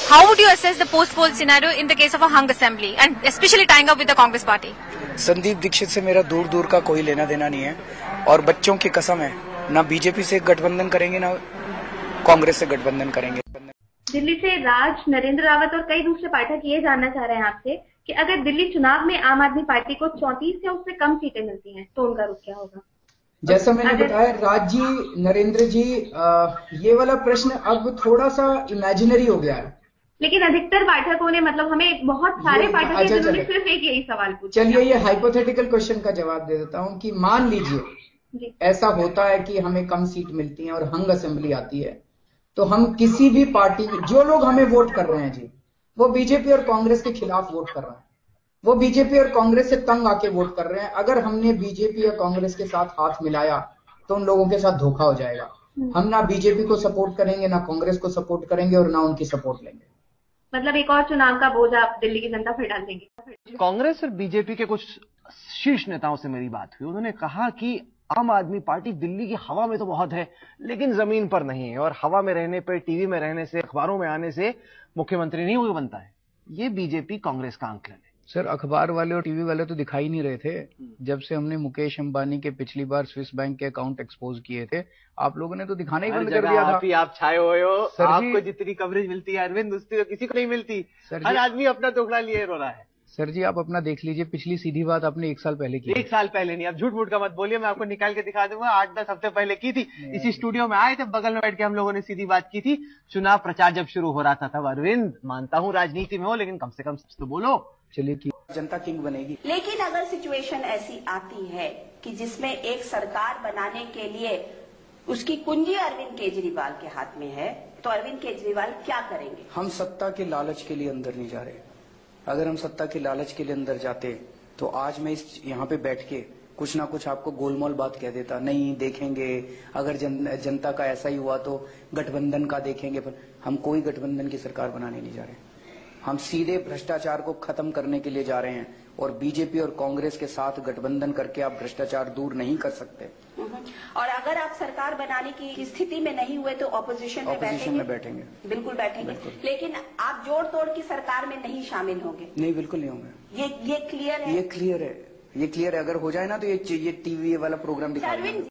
How would you assess the post-poll scenario in the case of a hung assembly and especially tying up with the Congress party? Sandeep Dikshit से मेरा दूर दूर का कोई लेना देना नहीं है और बच्चों की कसम है, ना बीजेपी से गठबंधन करेंगे ना कांग्रेस से गठबंधन करेंगे। दिल्ली से राज, नरेंद्र रावत और कई दूसरे पाठक ये जानना चाह रहे हैं आपसे कि अगर दिल्ली चुनाव में आम आदमी पार्टी को 34 या उससे कम सीटें मिलती हैं तो उनका रुख क्या होगा? जैसा मैंने बताया, राज जी, नरेंद्र जी, ये वाला प्रश्न अब थोड़ा सा इमेजिनरी हो गया है, लेकिन अधिकतर पाठकों ने, मतलब हमें बहुत सारे पाठक हैं जिन्होंने सिर्फ एक यही सवाल पूछा। चलिए ये हाइपोथेटिकल क्वेश्चन का जवाब दे देता हूं कि मान लीजिए ऐसा होता है कि हमें कम सीट मिलती है और हंग असेंबली आती है, तो हम किसी भी पार्टी, जो लोग हमें वोट कर रहे हैं जी, वो बीजेपी और कांग्रेस के खिलाफ वोट कर रहे हैं, वो बीजेपी और कांग्रेस से तंग आके वोट कर रहे हैं। अगर हमने बीजेपी या कांग्रेस के साथ हाथ मिलाया तो उन लोगों के साथ धोखा हो जाएगा। हम ना बीजेपी को सपोर्ट करेंगे, ना कांग्रेस को सपोर्ट करेंगे और ना उनकी सपोर्ट लेंगे। मतलब एक और चुनाव का बोझ आप दिल्ली की जनता पर डाल देंगे? कांग्रेस और बीजेपी के कुछ शीर्ष नेताओं से मेरी बात हुई, उन्होंने कहा कि आम आदमी पार्टी दिल्ली की हवा में तो बहुत है लेकिन जमीन पर नहीं है, और हवा में रहने पर, टीवी में रहने से, अखबारों में आने से मुख्यमंत्री नहीं हो बनता है। ये बीजेपी कांग्रेस का आंकलन है। सर, अखबार वाले और टीवी वाले तो दिखाई नहीं रहे थे जब से हमने मुकेश अंबानी के पिछली बार स्विस बैंक के अकाउंट एक्सपोज किए थे। आप लोगों ने तो दिखाना ही बंद कर दिया था। आप छाए हुए हो, आपको जितनी कवरेज मिलती है अरविंद, उसकी तो किसी को नहीं मिलती। हर आदमी अपना टुकड़ा लिए रो रहा है। सर जी, आप अपना देख लीजिए, पिछली सीधी बात आपने 1 साल पहले की। 1 साल पहले नहीं, आप झूठ मूठ का मत बोलिए, मैं आपको निकाल के दिखा दूंगा। 8-10 हफ्ते पहले की थी, इसी स्टूडियो में आए थे, बगल में बैठ के हम लोगों ने सीधी बात की थी। चुनाव प्रचार जब शुरू हो रहा था तब। अरविंद, मानता हूं राजनीति में हो, लेकिन कम से कम सच तो बोलो। चलिए कि जनता किंग बनेगी। लेकिन अगर सिचुएशन ऐसी आती है कि जिसमें एक सरकार बनाने के लिए उसकी कुंजी अरविंद केजरीवाल के हाथ में है, तो अरविंद केजरीवाल क्या करेंगे? हम सत्ता के लालच के लिए अंदर नहीं जा रहे। अगर हम सत्ता के लालच के लिए अंदर जाते तो आज मैं यहाँ पे बैठ के कुछ ना कुछ आपको गोलमोल बात कह देता। नहीं देखेंगे, अगर जनता का ऐसा ही हुआ तो गठबंधन का देखेंगे। पर हम कोई गठबंधन की सरकार बनाने नहीं जा रहे। हम सीधे भ्रष्टाचार को खत्म करने के लिए जा रहे हैं, और बीजेपी और कांग्रेस के साथ गठबंधन करके आप भ्रष्टाचार दूर नहीं कर सकते। और अगर आप सरकार बनाने की स्थिति में नहीं हुए तो ऑपोजिशन में बैठेंगे। बिल्कुल बैठेंगे। लेकिन आप जोड़ तोड़ की सरकार में नहीं शामिल होंगे? नहीं, बिल्कुल नहीं होंगे। ये क्लियर है? ये क्लियर है। अगर हो जाए ना तो ये टीवी वाला प्रोग्राम दिखा। अरविंद,